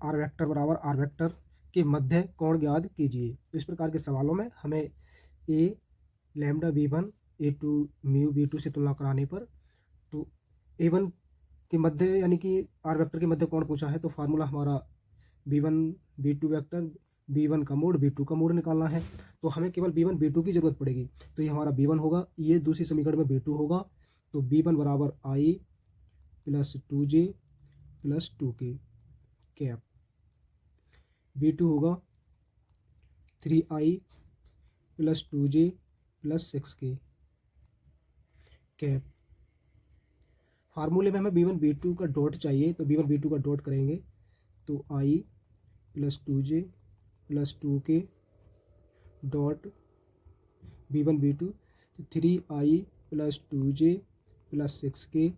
Are vector बराबर are vector के मध्य कोण ज्ञात कीजिए। तो इस प्रकार के सवालों में हमें ए lambda b1 a2 mu b2 से तुलना कराने पर तो a1 के मध्य यानी कि आर वेक्टर के मध्य कोण पूछा है, तो फार्मूला हमारा b1 b2 वेक्टर b1 का मोड b2 का मोड निकालना है। तो हमें केवल b1 b2 की जरूरत पड़ेगी, तो ये हमारा b1 होगा, ये दूसरी समीकरण में b2 होगा। तो b1 बराबर i plus 2j plus 2k cap, b2 होगा 3i plus 2j plus 6k cap. फार्मूले में हमें b1 b2 का डॉट चाहिए, तो b1 b2 का डॉट करेंगे तो i plus 2j plus 2k dot b1 b2, तो 3i plus 2j plus 6k।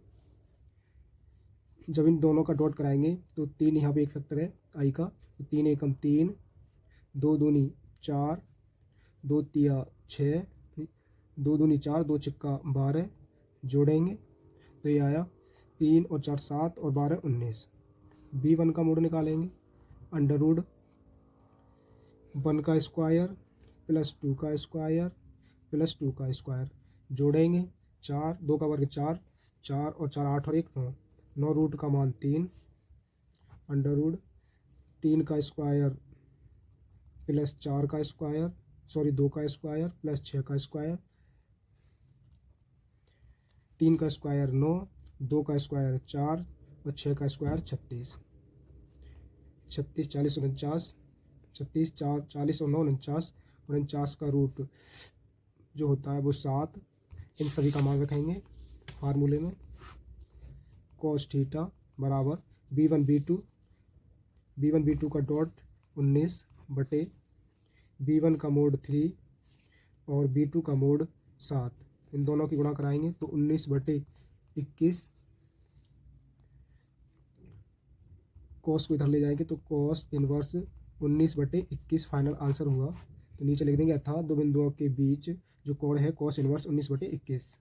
जब इन दोनों का डॉट कराएंगे तो 3 यहाँ पे एक फैक्टर है i का, तो 3 एकम 3, 2 दूनी 4, 2 तिया 6, 2 दूनी 4, 2 चिक्का 12 जोड़ेंगे तो ये आया 3 और 4 7 और 12 19। b1 का मोड निकालेंगे, अंडर रूट 1 का स्क्वायर प्लस 2 का स्क्वायर प्लस 2 का स्क्वायर जोड़ेंगे 4, 2 का वर्ग 4, 4 और 4 8 और 1 9, 9 रूट का मान 3, अंडर रूट 3 का स्क्वायर प्लस 4 का स्क्वायर 2 का स्क्वायर प्लस 6 का स्क्वायर, 3 का स्क्वायर 9, 2 का स्क्वायर 4 और 6 का स्क्वायर 36, 36 40 49, 36 4 40 और 9 49, और 49 का रूट जो होता है वो 7। इन सभी का मान रखेंगे फार्मूले में, cos थीटा बराबर b1 b2 का डॉट 19 बटे b1 का मोड 3 और b2 का मोड 7, इन दोनों की गुणा कराएंगे तो 19 बटे 21, cos को इधर ले जाएंगे तो cos इनवर्स 19 बटे 21 फाइनल आंसर हुआ। तो नीचे लिख देंगे अर्थात दो बिंदुओं के बीच जो कोण है cos इनवर्स 19 बटे 21।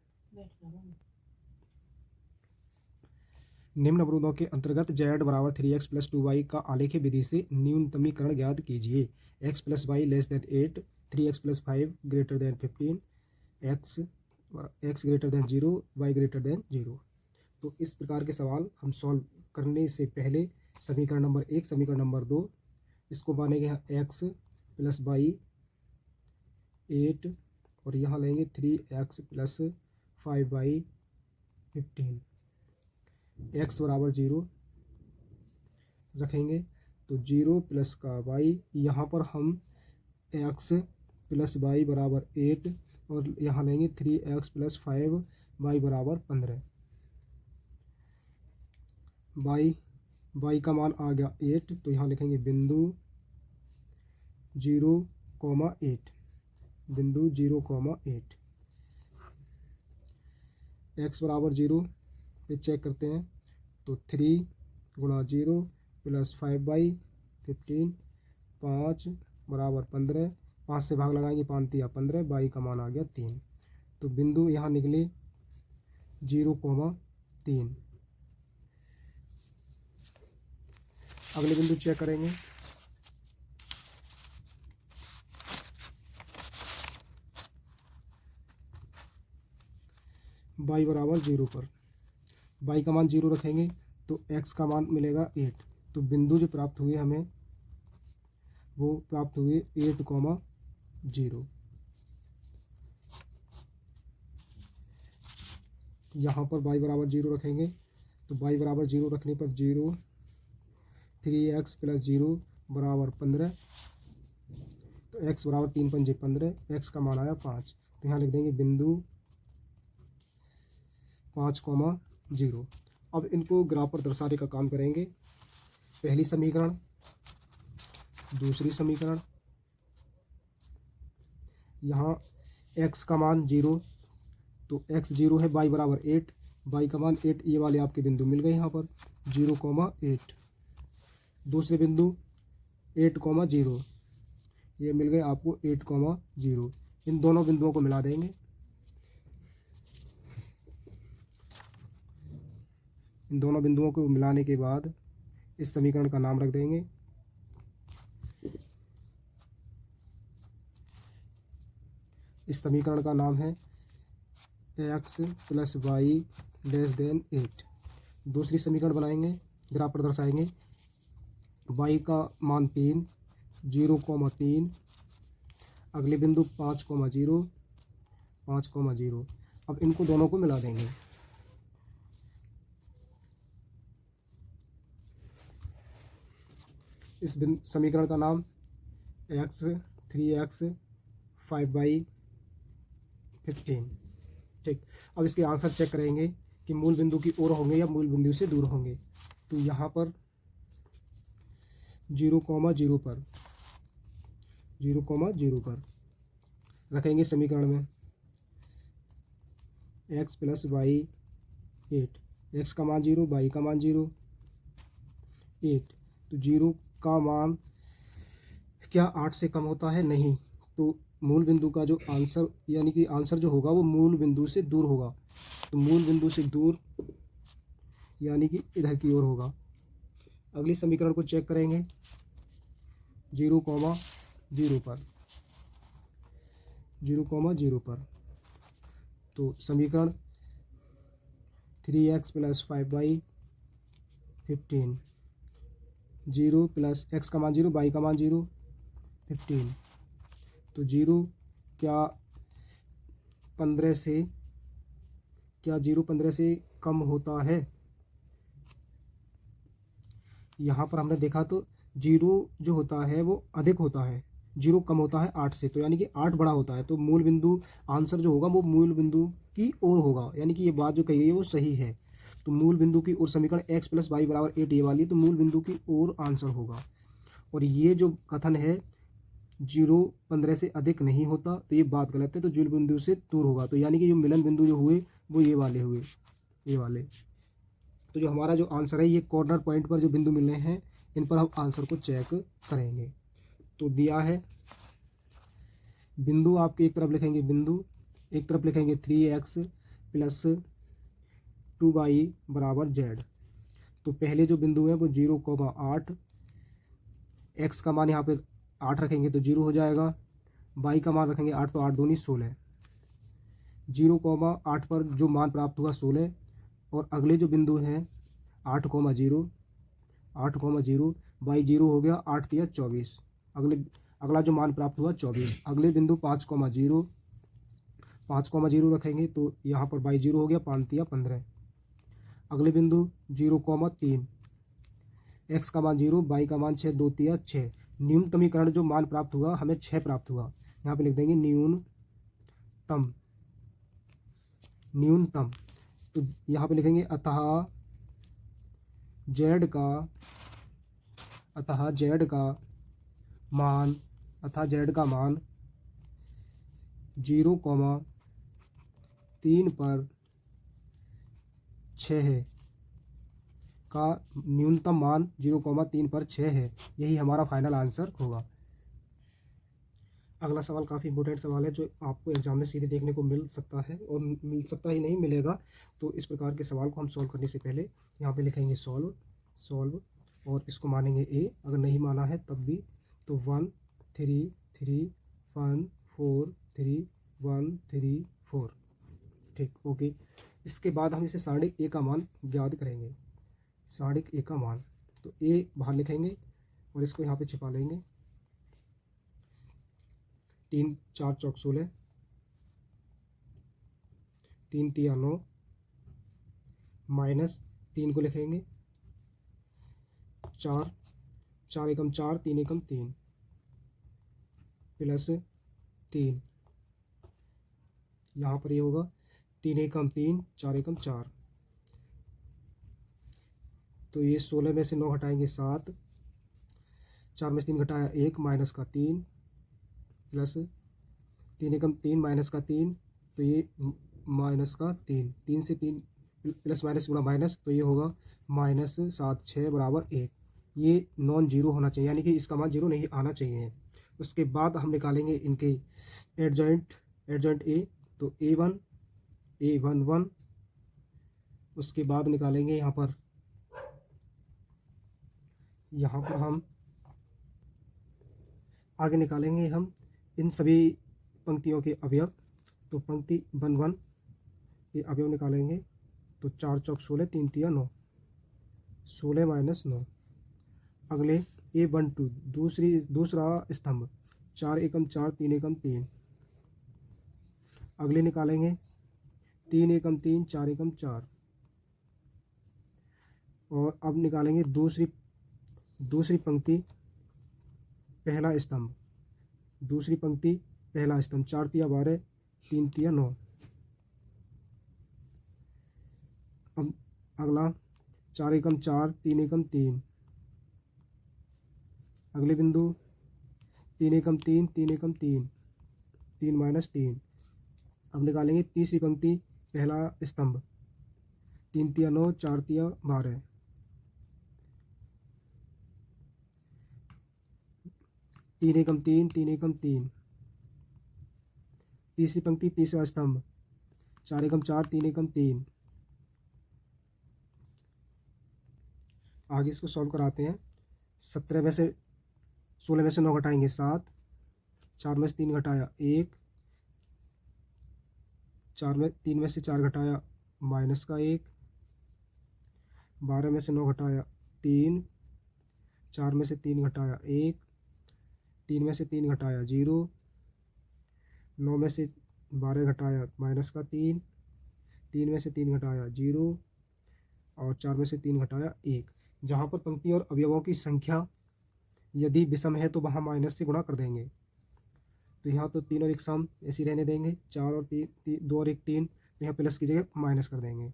निम्न अवरोधों के अंतर्गत z बराबर 3x प्लस 2y का आलेखीय विधि से न्यूनतमीकरण ज्ञात कीजिए। x plus y less than 8, 3x plus 5 greater than 15, x greater than 0, y greater than 0। तो इस प्रकार के सवाल हम सॉल्व करने से पहले समीकरण नंबर 1, समीकरण नंबर 2 इसको मानेंगे x प्लस वाई 8 और यहाँ लेंगे 3x प्लस 5y 15, x बराबर 0 रखेंगे तो 0 प्लस का y, यहाँ पर हम x प्लस वाई बराबर 8 और यहाँ लेंगे 3x प्लस 5y बराबर 15। y का मान आ गया 8, तो यहाँ लिखेंगे बिंदु 0,8, बिंदु 0,8। x बराबर 0 पे चेक करते हैं तो 3 गुणा 0 प्लस 5y 15, 5 बराबर 15, 5 से भाग लगाएंगे 5 तिया 15, y का मान आ गया 3। तो बिंदु यहाँ निकले 0,3। अगले बिंदु चेक करेंगे, y बराबर 0 पर y का मान 0 रखेंगे तो x का मान मिलेगा 8। तो बिंदु जो प्राप्त हुए हमें वो प्राप्त हुए 8,0। यहाँ पर y बराबर 0 रखेंगे तो y बराबर 0 रखने पर 0, 3x प्लस 0 बराबर 15, तो x बराबर 3 पंजे 15, x का मान आया 5। तो यहाँ लिख देंगे बिंदु 5,0। अब इनको ग्राफ पर दर्शाने का काम करेंगे। पहली समीकरण, दूसरी समीकरण, यहाँ x का मान 0 तो x 0 है, y बराबर 8, y का मान 8, ये वाले आपके बिंदु मिल गए यहाँ पर 0,8। दूसरे बिंदु 8,0, ये मिल गए आपको 8,0। इन दोनों बिंदुओं को मिला देंगे, इन दोनों बिंदुओं को मिलाने के बाद इस समीकरण का नाम रख देंगे इस समीकरण का नाम है x plus y less than 8। दूसरी समीकरण बनाएंगे, ग्राफ पर दर्शाएंगे। y का मान 3, 0,3, अगले बिंदु 5,0, 5,0। अब इनको दोनों को मिला देंगे। इस समीकरण का नाम x 3x 5/15। ठीक, अब इसके आंसर चेक करेंगे कि मूल बिंदु की ओर होंगे या मूल बिंदु से दूर होंगे। तो यहाँ पर 0,0 पर 0,0 पर रखेंगे समीकरण में x प्लस वाई 8, x का मान 0, y का मान 0, 8। तो 0 का मान क्या 8 से कम होता है? नहीं। तो मूल बिंदु का जो आंसर यानी कि आंसर जो होगा वो मूल बिंदु से दूर होगा। तो मूल बिंदु से दूर यानी कि इधर की ओर होगा। अगली समीकरण को चेक करेंगे 0,0 पर 0,0 पर। तो समीकरण 3x प्लस 5/15, 0 प्लस x का मान 0, y का मान 0, 15। तो 0 क्या 15 से क्या 0 15 से कम होता है? यहाँ पर हमने देखा तो 0 जो होता है वो अधिक होता है, 0 कम होता है 8 से, तो यानी कि 8 बड़ा होता है। तो मूल बिंदु आंसर जो होगा वो मूल बिंदु की ओर होगा, यानी कि ये बात जो कही गई है वो सही है। तो मूल बिंदु की ओर समीकरण x प्लस वाई बराबर 8 ये वाली, तो मूल बिंदु की ओर आंसर होगा। और ये जो कथन है 0 15 से अधिक नहीं होता, तो ये बात गलत है। तो मूल बिंदु से दूर होगा, तो यानी कि जो मिलन बिंदु जो हुए वो ये वाले हुए, ये वाले। तो जो हमारा जो आंसर है ये कॉर्नर पॉइंट पर जो बिंदु मिल रहे हैं इन पर हम आंसर को चेक करेंगे। तो दिया है बिंदु, आपके एक तरफ लिखेंगे बिंदु, एक तरफ लिखेंगे 3x प्लस 2y बराबर z। तो पहले जो बिंदु है वो 0,8, x का मान यहाँ पे 8 रखेंगे तो 0 हो जाएगा, y का मान रखेंगे 8 तो 8 दूनी 16, 0,8 पर जो मान प्राप्त हुआ 16। और अगले जो बिंदु हैं 8,0, 8,0, y 0 हो गया, 8 तिया 24, अगला जो मान प्राप्त हुआ 24। अगले बिंदु 5,0, 5,0 रखेंगे तो यहाँ पर y 0 हो गया, 5 तिया 15। अगले बिंदु 0,3, x का मान 0, y का मान 6, 2 तिया 6। न्यूनतमीकरण जो मान प्राप्त हुआ हमें 6 प्राप्त हुआ, यहाँ पे लिख देंगे न्यूनतम, न्यूनतम। तो यहाँ पे लिखेंगे अतः z का मान 0,3 पर 6 है, का न्यूनतम मान 0,3 पर 6 है। यही हमारा फाइनल आंसर होगा। अगला सवाल काफ़ी इंपॉर्टेंट सवाल है जो आपको एग्जाम में सीधे देखने को मिल सकता है, और मिल सकता ही नहीं, मिलेगा। तो इस प्रकार के सवाल को हम सॉल्व करने से पहले यहाँ पे लिखेंगे सॉल्व, और इसको मानेंगे ए, अगर नहीं माना है तब भी। तो 1 3 3 1 4 3 1 3 4। ठीक, ओके। इसके बाद हम इसे सारणिक ए का मान ज्ञात करेंगे, सारणिक ए का मान। तो ए बाहर लिखेंगे और इसको यहाँ पे छिपा लेंगे। 3 4 चौक 16, 3 तिया 9, माइनस 3 को लिखेंगे 4, 4 एकम 4, 3 एकम 3, प्लस 3, यहाँ पर ये होगा 3 एकम 3, 4 एकम 4। तो ये 16 में से 9 हटाएंगे 7, 4 में से 3 घटाया 1, माइनस का 3, प्लस 3 एकम 3 माइनस का 3, तो ये माइनस का 3, 3 से 3 प्लस माइनस गुणा माइनस, तो ये होगा माइनस 7 6 बराबर 1। ये नॉन जीरो होना चाहिए, यानी कि इसका मान जीरो नहीं आना चाहिए। उसके बाद हम निकालेंगे इनके एडजॉइंट ए। तो A1 1 उसके बाद निकालेंगे यहाँ पर हम आगे निकालेंगे हम इन सभी पंक्तियों के अवयव, तो पंक्ति 1 के अवयव निकालेंगे तो 4 चौक 16, 3 तिया 9, 16 माइनस 9। अगले A12 दूसरा स्तंभ, 4 एकम 4, 3 एकम 3। अगले निकालेंगे 3 एकम 3, 4 एकम 4। और अब निकालेंगे दूसरी पंक्ति पहला स्तंभ, दूसरी पंक्ति पहला स्तंभ, 4 तिया 12, 3 तिया 9। अब अगला 4 एकम 4, 3 एकम 3। अगले बिंदु 3 एकम 3, 3 एकम 3, 3 माइनस 3। अब निकालेंगे तीसरी पंक्ति पहला स्तंभ, 3 तिया 9, 4 तिया 12। 3 एकम 3, 3 एकम 3। तीसरी पंक्ति तीसरा स्तंभ, 4 एकम 4, 3 एकम 3। आगे इसको सॉल्व कराते हैं। 16 में से 9 घटाएंगे 7, 4 में से 3 घटाया 1, 3 में से 4 घटाया माइनस का 1, 12 में से 9 घटाया 3, 4 में से 3 घटाया 1, 3 में से 3 घटाया 0, 9 में से 12 घटाया माइनस का 3, 3 में से 3 घटाया 0 और 4 में से 3 घटाया 1। जहाँ पर पंक्ति और अवयवों की संख्या यदि विषम है तो वहाँ माइनस से गुणा कर देंगे। तो यहाँ तो 3 और 1 सम ऐसे रहने देंगे, 4 और 3 2 और 1 3, तो यहाँ प्लस की जगह माइनस कर देंगे।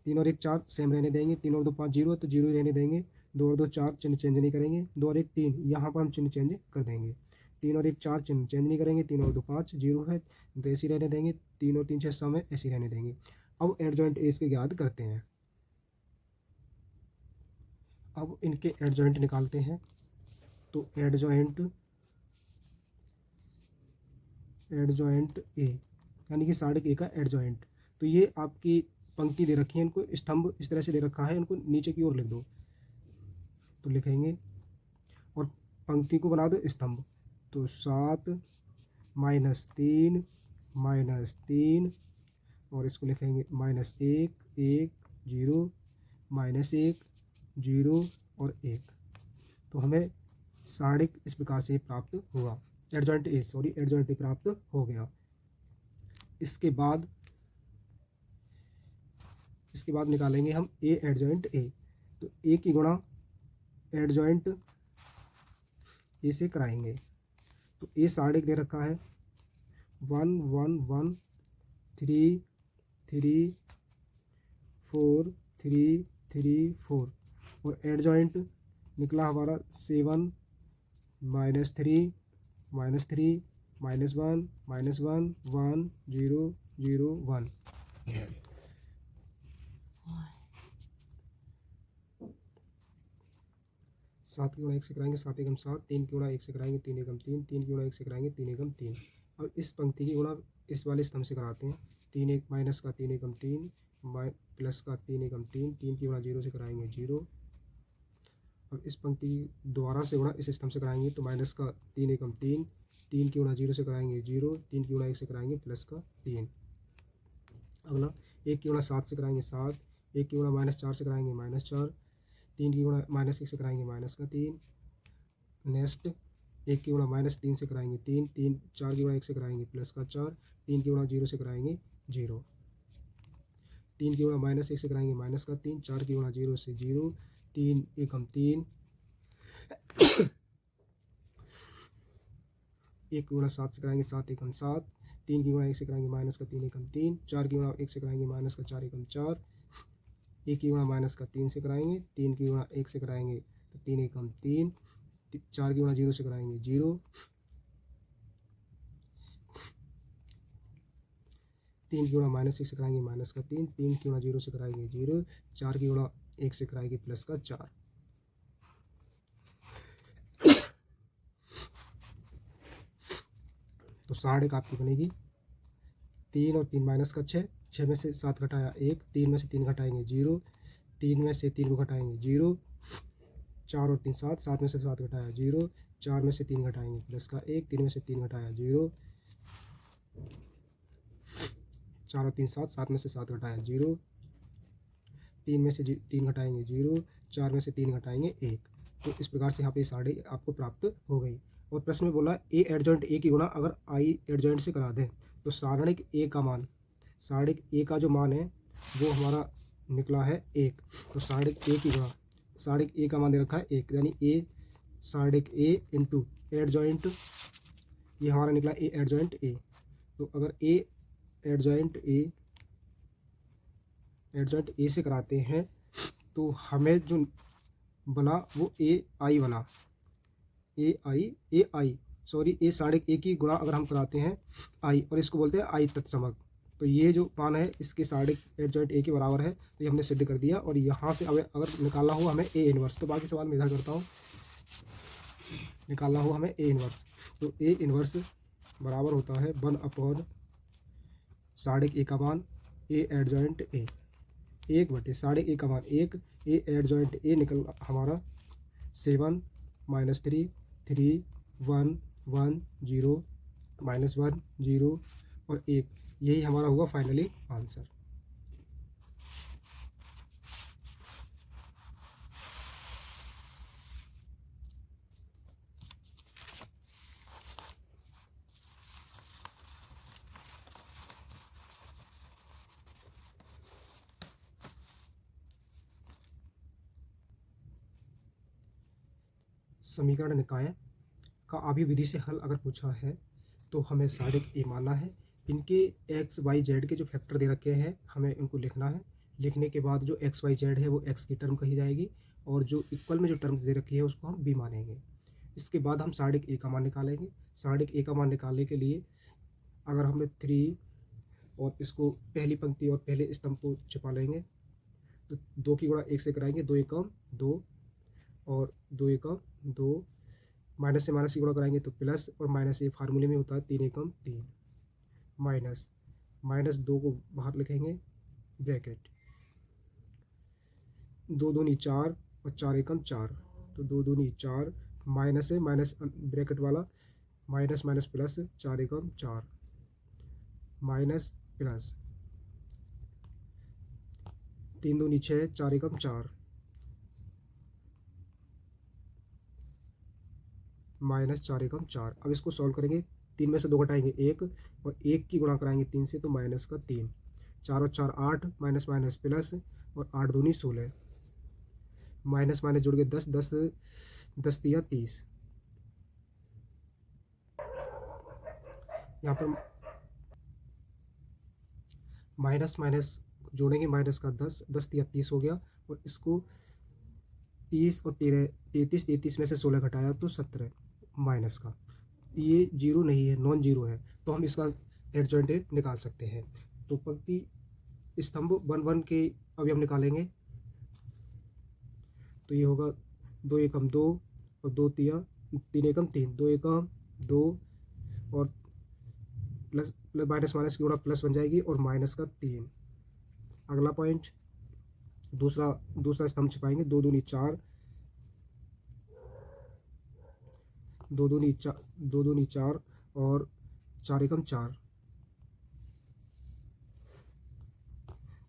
3 और 1 4 सेम रहने देंगे, 3 और 2 5 0, तो 0 ही रहने देंगे। 2 और 2 4 चिन्ह चेंज नहीं करेंगे, 2 और 1 3, यहाँ पर हम चिन्ह चेंज कर देंगे। 3 और 1 4 चिन्ह चेंज नहीं करेंगे, 3 और 2 5 0 है तो ऐसे रहने देंगे। 3 और 3 6 सम है, ऐसे रहने देंगे। अब एडजॉइंट एज के ज्ञात करते हैं। अब इनके एडजॉइंट निकालते हैं। तो एडजॉइंट ए यानी कि साढ़े ए का एडजॉइंट, तो ये आपकी पंक्ति दे रखी है, इनको स्तंभ इस तरह से दे रखा है, इनको नीचे की ओर लिख दो। तो लिखेंगे और पंक्ति को बना दो स्तंभ। तो 7 माइनस 3 और इसको लिखेंगे -1 1 0 -1 0 और 1। तो हमें साढ़िक इस प्रकार से प्राप्त हुआ, एडजॉइंट ए प्राप्त हो गया। इसके बाद निकालेंगे हम ए एडजॉइंट ए। तो ए की गुणा एडजॉइंट ए से कराएंगे। तो ए साढ़िक दे रखा है 1 1 1 3 3 4 3 3 4 और एडजॉइंट निकला हमारा 7 -3 -3 -1 -1 1 0 0 1। सात की गुणा 1 से कराएंगे 7 एकम 7, 3 की गुणा 1 से कराएंगे 3 एकम 3, 3 की गुणा 1 से कराएंगे 3 एकम 3। अब इस पंक्ति की गुणा इस वाले स्तंभ से कराते हैं। 3 1 माइनस का 3 एकम 3 प्लस का 3 एकम 3, 3 की गुणा 0 से कराएंगे 0। अब इस पंक्ति की दोबारा से गुणा इस स्तंभ से कराएंगे तो माइनस का 3 एकम 3, 3 की गुणा 0 से कराएंगे 0, 3 की गुणा 1 से कराएंगे प्लस का 3। अगला 1 की गुणा 7 से कराएंगे 7, 1 की गुणा -4 से कराएंगे -4, 3 की गुणा -1 से कराएंगे माइनस का 3। नेक्स्ट 1 की गुणा -3 से कराएंगे 3, 4 की गुणा 1 से कराएंगे प्लस का 4, 3 की गुणा 0 से कराएंगे 0, 3 की गुणा -1 से कराएंगे माइनस का 3, 4 की गुणा 0 से 0, 3 एकम 3, 1 की गुणा 7 से कराएंगे 7 एकम 7, 3 की गुणा 1 से कराएंगे माइनस का 3 एकम 3, 4 की गुणा 1 से कराएंगे माइनस का 4 एकम 4, 1 की गुणा माइनस का 3 से कराएंगे, 3 की गुणा 1 से कराएंगे तो 3 एकम 3, 4 की गुणा 0 से कराएंगे 0, 3 की गुणा -1 से कराएंगे माइनस का 3, 3 की गुणा 0 से कराएंगे 0, 4 की गुणा 1 से कराएंगे प्लस का 4। तो साढ़े का आपकी बनेगी 3 और 3 माइनस का 6, 6 में से 7 घटाया 1, 3 में से 3 घटाएंगे 0, 3 में से 3 को घटाएंगे 0, 4 और 3 7, 7 में से 7 घटाया 0, 4 में से 3 घटाएंगे प्लस का 1, 3 में से 3 घटाया 0, 4 और 3 7, 7 में से 7 घटाया 0, 3 में से 3 घटाएंगे 0, 4 में से 3 घटाएंगे 1। तो इस प्रकार से यहाँ पे साढ़े आपको प्राप्त हो गई। और प्रश्न में बोला ए एडजॉइंट ए की गुणा अगर आई एडजॉइंट से करा दें तो सारणिक ए का मान, सारणिक ए का जो मान है वो हमारा निकला है 1। तो सारणिक ए की गुणा, सारणिक ए का मान दे रखा है 1, यानी ए सारणिक ए इंटू एडजॉइंट, ये हमारा निकला ए एडजॉइंट ए। तो अगर ए एडजॉइंट ए से कराते हैं तो हमें जो बना वो ए आई बना, ए सारणिक ए की गुणा अगर हम कराते हैं आई, और इसको बोलते हैं आई तत्समक। तो ये जो मान है इसके सारणिक एडजॉइंट ए के बराबर है, तो ये हमने सिद्ध कर दिया। और यहाँ से अगर निकालना हो हमें ए इनवर्स, तो बाकी सवाल मैं इधर करता हूँ। निकालना हो हमें ए इनवर्स, तो ए इनवर्स बराबर होता है 1/, सारणिक ए का मान ए एडजॉइंट ए, 1 बटे साढ़े ए का मान 1, ए एडजॉइंट ए निकल हमारा 7 -3 3 1 1 0 -1 0 और 1, यही हमारा होगा फाइनली आंसर। समीकरण निकाय का अभी विधि से हल अगर पूछा है तो हमें सारणिक ए मानना है। इनके एक्स वाई जेड के जो फैक्टर दे रखे हैं हमें उनको लिखना है। लिखने के बाद जो एक्स वाई जेड है वो एक्स की टर्म कही जाएगी, और जो इक्वल में जो टर्म दे रखी है उसको हम बी मानेंगे। इसके बाद हम सारणिक ए का मान निकालेंगे। सारणिक ए का मान निकालने के लिए अगर हमें 3 और इसको पहली पंक्ति और पहले स्तंभ को छिपा लेंगे तो 2 की गुणा 1 से कराएंगे, 2 एकम 2 और 2 एकम 2, माइनस से माइनस की गुणा कराएंगे तो प्लस, और माइनस ये फार्मूले में होता है 3 एकम 3, माइनस 2 को बाहर लिखेंगे ब्रैकेट, 2 दूनी 4 और 4 एकम 4, तो 2 दूनी 4, माइनस है माइनस ब्रैकेट वाला, माइनस माइनस प्लस 4 एकम 4 माइनस प्लस, 3 दूनी 6, 4 एकम 4 माइनस 4 एकम 4। अब इसको सॉल्व करेंगे, 3 में से 2 घटाएंगे 1 और 1 की गुणा कराएंगे 3 से तो माइनस का 3, 4 और 4 8, माइनस माइनस प्लस, और 8 दूनी 16, माइनस माइनस जुड़ के 10 10 10 तिया 30। यहाँ पर माइनस माइनस जोड़ेंगे, माइनस का 10 10 तिया 30 हो गया, और इसको 30 और 13 33, 33 में से 16 घटाया तो 17 माइनस का, ये जीरो नहीं है, नॉन जीरो है, तो हम इसका एडजॉइंट निकाल सकते हैं। तो पंक्ति स्तंभ 1 1 के अभी हम निकालेंगे, तो ये होगा 2 एकम 2 और 2 तिया 3 एकम 3, 2 एकम 2 और प्लस माइनस माइनस की गुणा प्लस बन जाएगी और माइनस का 3। अगला पॉइंट दूसरा स्तंभ छिपाएंगे, 2 दूनी 4, 2 दूनी 4 और 4 एकम 4,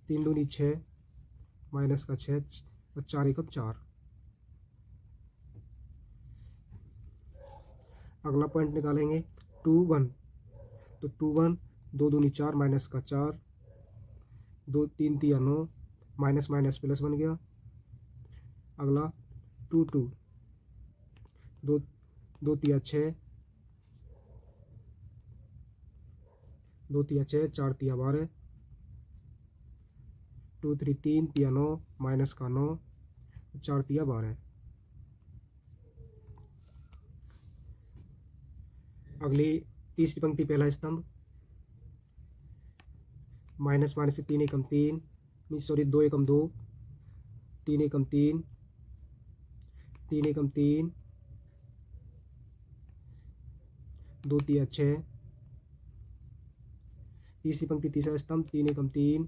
3 दूनी 6, माइनस का 6 और 4 एकम 4। अगला पॉइंट निकालेंगे 2 1, तो 2 1, 2 दूनी 4, माइनस का 4, 2 3 तिया 9, माइनस माइनस प्लस बन गया। अगला 2 2, 2 तिया 6, 2 तिया 6, 4 तिया 12, 2 3 3 तिया 9, माइनस का 9, 4 तिया 12। अगली तीसरी पंक्ति पहला स्तंभ, माइनस माइनस से 3 एकम 3, सॉरी 2 एकम 2, 3 एकम 3, 3 एकम 3, 2 तिया 6। तीसरी पंक्ति तीसरा स्तंभ 3 एकम 3,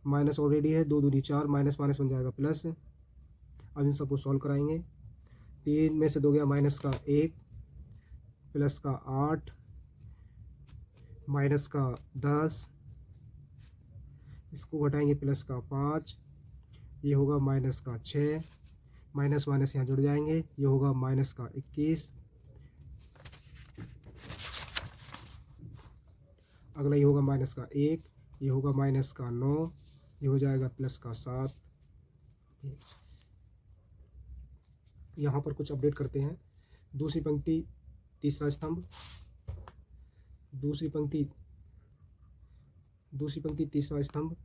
माइनस ऑलरेडी है, 2 दूनी 4, माइनस माइनस बन जाएगा प्लस। अब इन सबको सॉल्व कराएंगे, 3 में से 2 गया माइनस का 1, प्लस का 8, माइनस का 10, इसको घटाएंगे प्लस का 5, ये होगा माइनस का 6, माइनस माइनस यहाँ जुड़ जाएंगे, ये होगा माइनस का 21, अगला ये होगा माइनस का 1, ये होगा माइनस का 9, ये हो जाएगा प्लस का 7। यहाँ पर कुछ अपडेट करते हैं। दूसरी पंक्ति तीसरा स्तंभ, दूसरी पंक्ति तीसरा स्तंभ,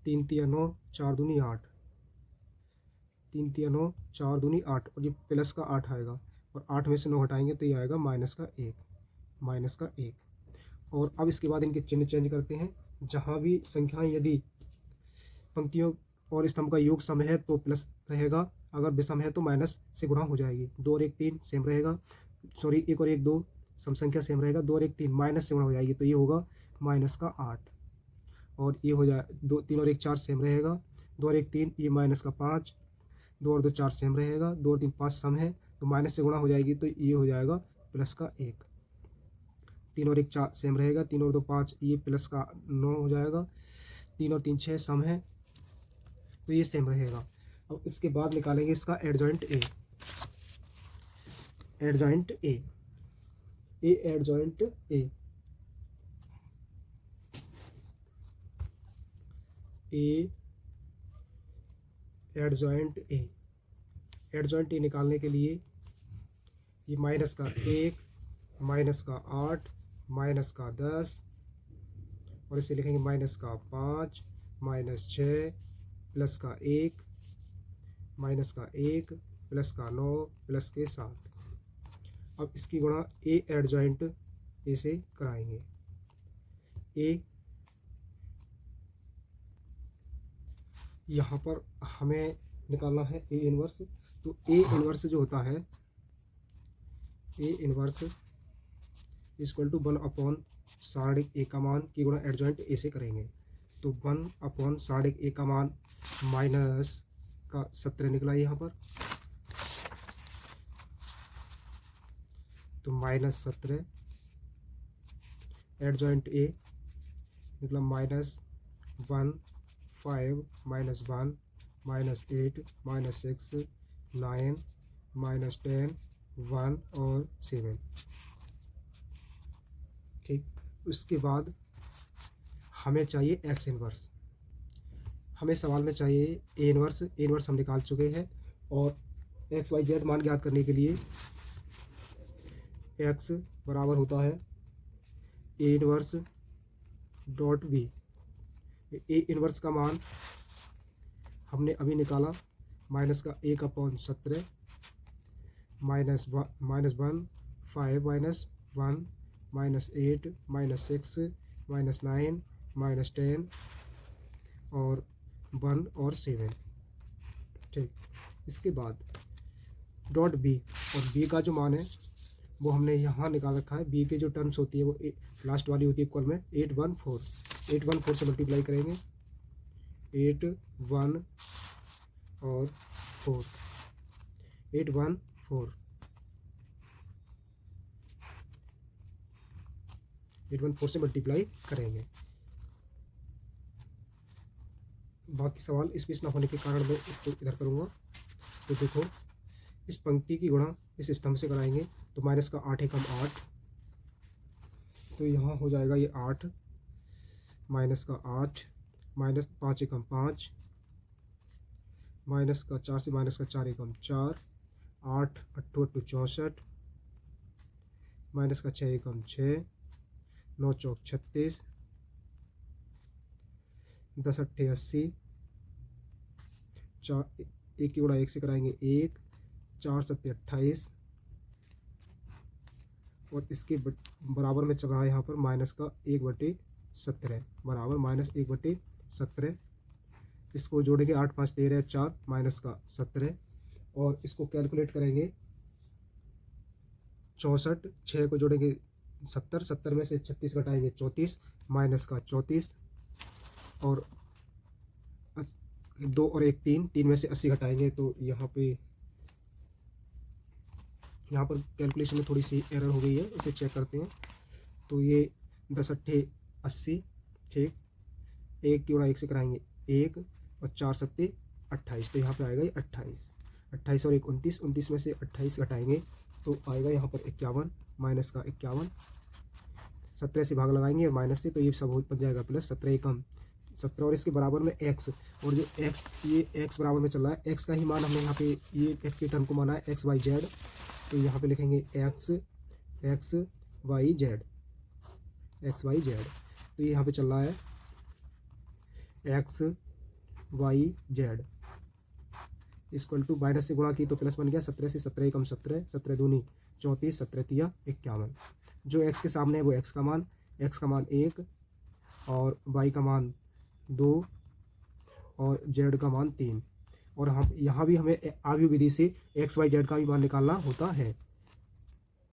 3 तिया 9, 4 दूनी 8, 3 तिया 9, 4 दूनी 8, और ये प्लस का 8 आएगा, और 8 में से 9 हटाएंगे तो ये आएगा माइनस का 1, माइनस का 1। और अब इसके बाद इनके चिन्ह चेंज करते हैं। जहाँ भी संख्याएं यदि पंक्तियों और स्तंभ का योग सम है तो प्लस रहेगा, अगर विषम है तो माइनस से गुणा हो जाएगी। 2 और 1 3 सेम रहेगा, सॉरी 1 और 1 2 सम संख्या सेम रहेगा, 2 और 1 3 माइनस से गुणा हो जाएगी तो ये होगा माइनस का 8, और ये हो जाए 2 3 और 1 4 सेम रहेगा, 2 और 1 3, ये माइनस का 5, 2 और 2 4 सेम रहेगा, 2 और 3 5 सम है तो माइनस से गुणा हो जाएगी तो ये हो जाएगा प्लस का 1, 3 और 1 4 सेम रहेगा, 3 और 2 5, ये प्लस का 9 हो जाएगा, 3 और 3 6 सम है तो ये सेम रहेगा। अब इसके बाद निकालेंगे इसका adjoint A, adjoint A, adjoint A, adjoint A, adjoint A निकालने के लिए ये माइनस का 1, माइनस का 8, माइनस का 10, और इसे लिखेंगे माइनस का 5, माइनस 6, प्लस का 1, माइनस का 1, प्लस का 9, प्लस के 7। अब इसकी गुणा ए एडजॉइंट ए से कराएंगे। ए यहाँ पर हमें निकालना है ए इनवर्स, तो ए इनवर्स जो होता है, a inverse equal to 1 upon साढ़े ए का मान की गुणा एडजॉइंट ए से करेंगे। तो 1 अपॉन साढ़े ए का मान माइनस का 17 निकला यहाँ पर, तो माइनस 17, एडजॉइंट ए निकला minus 1 5, minus 1, minus 8, minus 6, 9, minus 10, 1 और 7। ठीक, उसके बाद हमें चाहिए एक्स इनवर्स, हमें सवाल में चाहिए ए इनवर्स, ए इनवर्स हम निकाल चुके हैं, और एक्स वाई जेड मान ज्ञात करने के लिए एक्स बराबर होता है a inverse dot b. A inverse का मान हमने अभी निकाला, माइनस का 1 अपॉन 17, minus 1 5, minus 1, minus 8, minus 6, minus 9, minus 10 और 1 और 7। ठीक, इसके बाद डॉट बी, और बी का जो मान है वो हमने यहाँ निकाल रखा है। बी के जो टर्म्स होती है वो लास्ट वाली होती है इक्वल में 814 से मल्टीप्लाई करेंगे, 8 1 और 4, 8 1 4, 8 1 4 से मल्टीप्लाई करेंगे। बाकी सवाल स्पेस ना होने के कारण मैं इसको इधर करूँगा। तो देखो, इस पंक्ति की गुणा इस स्तंभ से कराएंगे, तो माइनस का 8 एकम 8, तो यहाँ हो जाएगा ये 8, माइनस का 8, माइनस 5 एकम 5, माइनस का 4 से माइनस का 4 एकम 4, 8 8 8 64, माइनस का 6 एकम 6, 9 चौक 36, 10 अट्ठे 80, 4 एक की गुणा 1 से कराएंगे 1, 4 सत्ते 28, और इसके बराबर में चल रहा है यहाँ पर माइनस का 1/17 बराबर माइनस 1/17। इसको जोड़ेंगे 8 5 13 4, माइनस का 17, और इसको कैलकुलेट करेंगे 64, 6 को जोड़ेंगे 70, 70 में से 36 घटाएंगे 34, माइनस का 34, और 2 और 1 3, 3 में से 80 घटाएंगे तो यहाँ पर कैलकुलेशन में थोड़ी सी एरर हो गई है, इसे चेक करते हैं। तो ये 10 अट्ठे 80, ठीक, 1 की गुणा 1 से कराएंगे 1 और 4 सत्ते 28, तो यहाँ पे आएगा ये 28। 28 और 1 29, 29 में से 28 घटाएंगे तो आएगा यहाँ पर 51, माइनस का 51, 17 से भाग लगाएंगे और माइनस से, तो ये सब बन जाएगा प्लस, 17 एकम 17 और इसके बराबर में x, और जो x ये x बराबर में चल रहा है, x का ही मान हमने यहाँ पे ये x के टर्म को माना है x y z, तो यहाँ पे लिखेंगे x y z, तो ये यहाँ पे चल रहा है x y z equal to, minus से गुणा की तो प्लस बन गया, 17 से 17 एकम 17, 17 दूनी 34, 17 तिया 51। जो x के सामने है वो x का मान 1 और y का मान 2 और z का मान 3, और हम यहाँ भी हमें आव्यूह विधि से x y z का भी मान निकालना होता है।